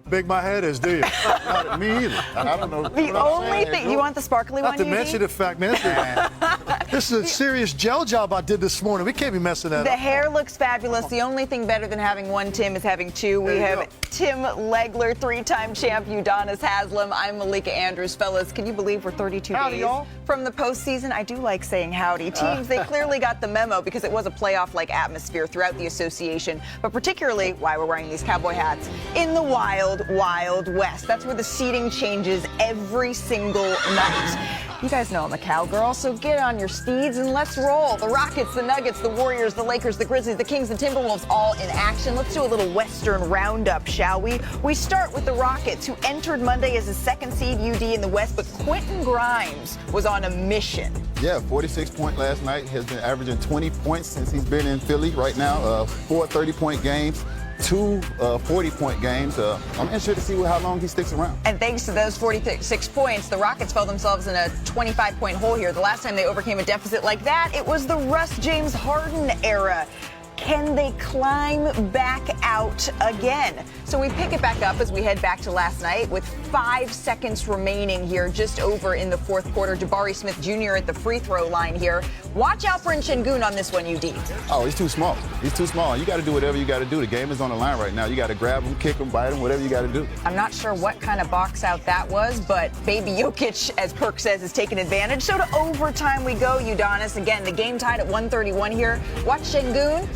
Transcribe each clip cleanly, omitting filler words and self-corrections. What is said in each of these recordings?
big my head is, do you? Not me either. I don't know. The only thing, you want the sparkly one, Not to mention the fact, man, this is a serious gel job I did this morning. We can't be messing that up. The hair looks fabulous. The only thing better than having one Tim is having two. We have Tim Legler, 3-time champ, Udonis Haslem. I'm Malika Andrews. Fellas, can you believe we're 32 days from the postseason? I do like saying howdy. Teams, they clearly got the memo because it was a playoff-like atmosphere throughout the association, but particularly why we're wearing these cowboy hats in the wild, wild west. That's where the seating changes every single night. You guys know I'm a cowgirl, so get on your steeds and let's roll. The Rockets, the Nuggets, the Warriors, the Lakers, the Grizzlies, the Kings, the Timberwolves, all in action. Let's do a little Western roundup, shall we? We start with the Rockets, who entered Monday as a second seed UD in the West, but Quentin Grimes was on a mission. Yeah, 46 points last night. Has been averaging 20 points since he's been in Philly right now. 4 30-point games. 2 40-point games. I'm interested to see how long he sticks around. And thanks to those 46 points, the Rockets found themselves in a 25-point hole here. The last time they overcame a deficit like that, it was the Russ James Harden era. Can they climb back out again? So we pick it back up as we head back to last night with 5 seconds remaining here, just over in the fourth quarter. Jabari Smith Jr. at the free throw line here. Watch out for Şengün on this one, UD. Oh, he's too small. He's too small. You got to do whatever you got to do. The game is on the line right now. You got to grab him, kick him, bite him, whatever you got to do. I'm not sure what kind of box out that was, but baby Jokic, as Perk says, is taking advantage. So to overtime we go, Udonis. Again, the game tied at 131 here. Watch Şengün.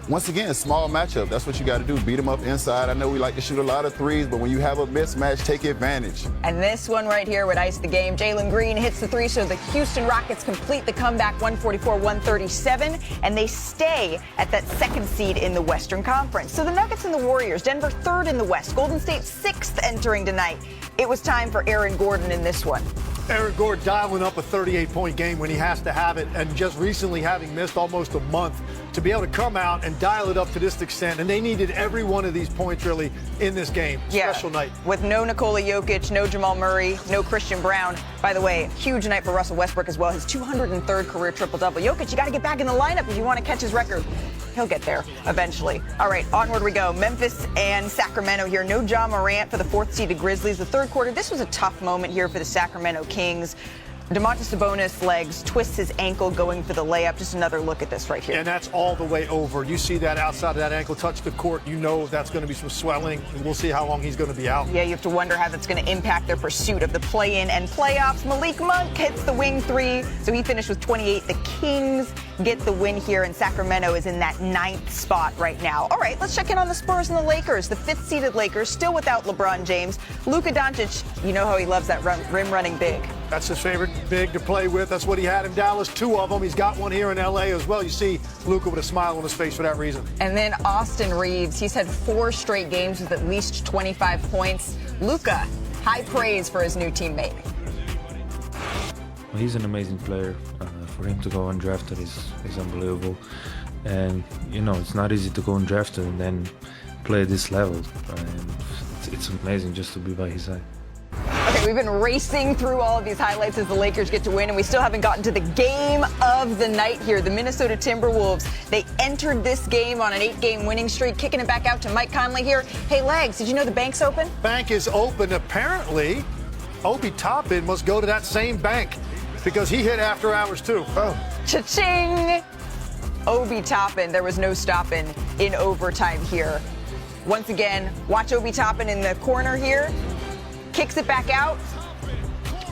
Once again, a small matchup. That's what you got to do. Beat them up inside. I know we like to shoot a lot of threes, but when you have a mismatch, take advantage. And this one right here would ice the game. Jalen Green hits the three, so the Houston Rockets complete the comeback 144-137, and they stay at that second seed in the Western Conference. So the Nuggets and the Warriors, Denver third in the West, Golden State sixth entering tonight. It was time for Aaron Gordon in this one. Aaron Gordon dialing up a 38-point game when he has to have it, and just recently having missed almost a month to be able to come out and dial it up to this extent. And they needed every one of these points really in this game. Yeah. Special night. With no Nikola Jokic, no Jamal Murray, no Christian Brown. By the way, huge night for Russell Westbrook as well. His 203rd career triple-double. Jokic, you got to get back in the lineup if you want to catch his record. He'll get there eventually. All right, onward we go. Memphis and Sacramento here. No Ja Morant for the fourth-seeded Grizzlies. The third quarter, this was a tough moment here for the Sacramento Kings. Domantas Sabonis legs, twists his ankle going for the layup. Just another look at this right here. And that's all the way over. You see that outside of that ankle touch the court, you know that's going to be some swelling, and we'll see how long he's going to be out. Yeah, you have to wonder how that's going to impact their pursuit of the play-in and playoffs. Malik Monk hits the wing three, so he finished with 28. The Kings get the win here, and Sacramento is in that 9th spot right now. All right, let's check in on the Spurs and the Lakers. The 5th-seeded Lakers, still without LeBron James. Luka Doncic, you know how he loves that rim-running big. That's his favorite big to play with. That's what he had in Dallas, 2 of them. He's got one here in L.A. as well. You see Luka with a smile on his face for that reason. And then Austin Reeves. He's had 4 straight games with at least 25 points. Luka, high praise for his new teammate. Well, he's an amazing player. For him to go undrafted is unbelievable. And, you know, it's not easy to go undrafted and then play at this level. And it's amazing just to be by his side. Okay, we've been racing through all of these highlights as the Lakers get to win, and we still haven't gotten to the game of the night here. The Minnesota Timberwolves, they entered this game on an 8-game winning streak, kicking it back out to Mike Conley here. Hey, Legs, did you know the bank's open? Bank is open. Apparently, Obi Toppin must go to that same bank because he hit after hours, too. Oh. Cha-ching! Obi Toppin, there was no stopping in overtime here. Once again, watch Obi Toppin in the corner here. Kicks it back out.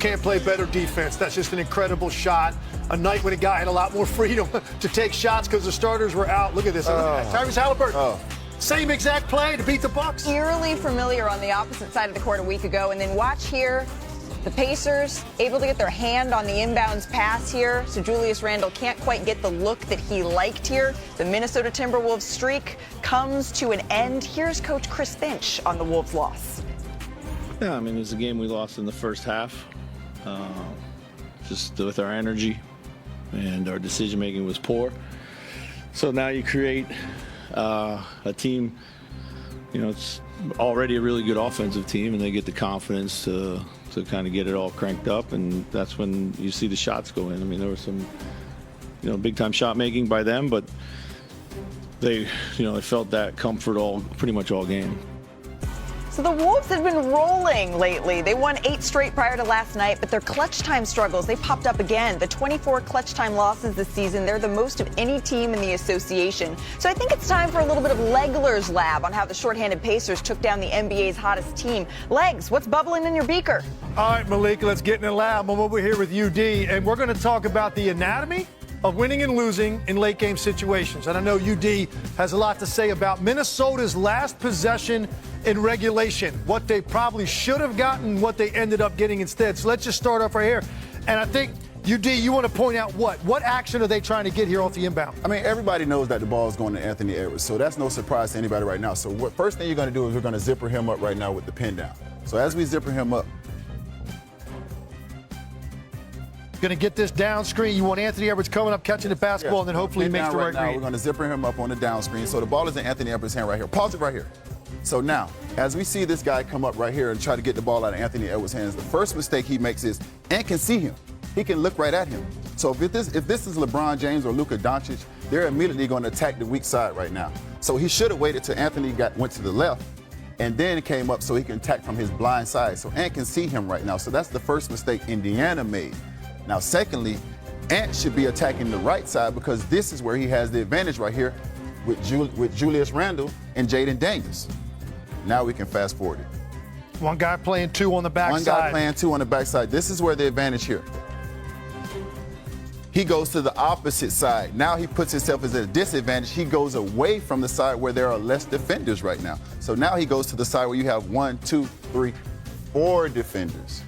Can't play better defense. That's just an incredible shot. A night when a guy had a lot more freedom to take shots because the starters were out. Look at this. Tyrese Halliburton. Same exact play to beat the Bucks. Eerily familiar on the opposite side of the court a week ago. And then watch here. The Pacers able to get their hand on the inbounds pass here. So Julius Randle can't quite get the look that he liked here. The Minnesota Timberwolves streak comes to an end. Here's Coach Chris Finch on the Wolves' loss. Yeah, I mean, it was a game we lost in the first half, just with our energy, and our decision-making was poor. So now you create a team, you know, it's already a really good offensive team, and they get the confidence to kind of get it all cranked up, and that's when you see the shots go in. I mean, there was some, you know, big-time shot-making by them, but they, you know, they felt that comfort pretty much all game. So the Wolves have been rolling lately. They won 8 straight prior to last night, but their clutch time struggles, they popped up again. The 24 clutch time losses this season, they're the most of any team in the association. So I think it's time for a little bit of Legler's lab on how the shorthanded Pacers took down the NBA's hottest team. Legs, what's bubbling in your beaker? All right, Malika, let's get in the lab. I'm over here with UD, and we're going to talk about the anatomy of winning and losing in late game situations. And I know UD has a lot to say about Minnesota's last possession in regulation, what they probably should have gotten, what they ended up getting instead. So let's just start off right here. And I think, UD, you want to point out what action are they trying to get here off the inbound? I mean, everybody knows that the ball is going to Anthony Edwards, so that's no surprise to anybody right now. So what first thing you're going to do is we're going to zipper him up right now with the pin down. So as we zipper him up, Going to get this down screen. You want Anthony Edwards coming up, catching the basketball, and then hopefully he makes the right read. We're going to zipper him up on the down screen. So the ball is in Anthony Edwards' hand right here. Pause it right here. So now, as we see this guy come up right here and try to get the ball out of Anthony Edwards' hands, the first mistake he makes is Ant can see him. He can look right at him. So if this is LeBron James or Luka Doncic, they're immediately going to attack the weak side right now. So he should have waited till Anthony went to the left and then came up so he can attack from his blind side. So Ant can see him right now. So that's the first mistake Indiana made. Now, secondly, Ant should be attacking the right side because this is where he has the advantage right here with Julius Randle and Jaden Daniels. Now we can fast forward it. One guy playing 2 on the backside. One guy playing 2 on the backside. This is where the advantage here. He goes to the opposite side. Now he puts himself as a disadvantage. He goes away from the side where there are less defenders right now. So now he goes to the side where you have 1, 2, 3, 4 defenders.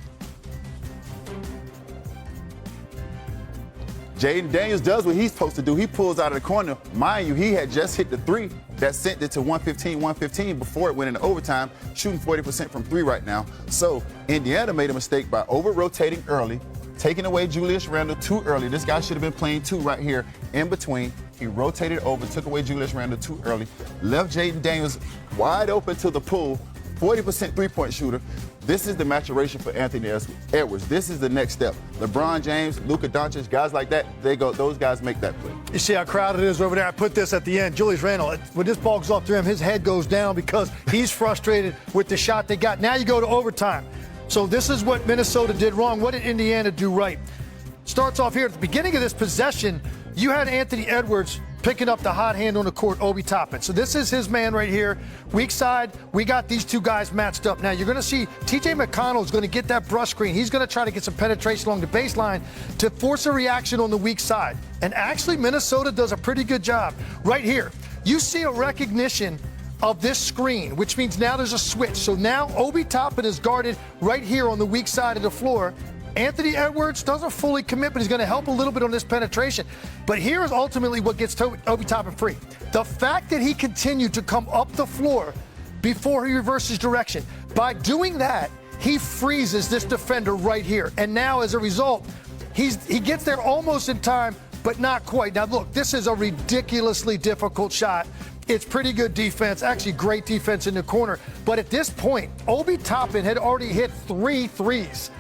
Jaden Daniels does what he's supposed to do. He pulls out of the corner. Mind you, he had just hit the 3 that sent it to 115 before it went into overtime, shooting 40% from 3 right now. So Indiana made a mistake by over-rotating early, taking away Julius Randle too early. This guy should have been playing 2 right here in between. He rotated over, took away Julius Randle too early, left Jaden Daniels wide open to the pool, 40% three-point shooter. This is the maturation for Anthony Edwards. This is the next step. LeBron James, Luka Doncic, guys like that, those guys make that play. You see how crowded it is over there? I put this at the end. Julius Randle, when this ball goes off to him, his head goes down because he's frustrated with the shot they got. Now you go to overtime. So this is what Minnesota did wrong. What did Indiana do right? Starts off here at the beginning of this possession, you had Anthony Edwards picking up the hot hand on the court, Obi Toppin. So this is his man right here. Weak side, we got these 2 guys matched up. Now you're going to see TJ McConnell is going to get that brush screen. He's going to try to get some penetration along the baseline to force a reaction on the weak side. And actually, Minnesota does a pretty good job. Right here, you see a recognition of this screen, which means now there's a switch. So now Obi Toppin is guarded right here on the weak side of the floor. Anthony Edwards doesn't fully commit, but he's going to help a little bit on this penetration. But here is ultimately what gets Obi Toppin free. The fact that he continued to come up the floor before he reverses direction. By doing that, he freezes this defender right here. And now, as a result, he gets there almost in time, but not quite. Now, look, this is a ridiculously difficult shot. It's pretty good defense, actually great defense in the corner. But at this point, Obi Toppin had already hit 3 threes.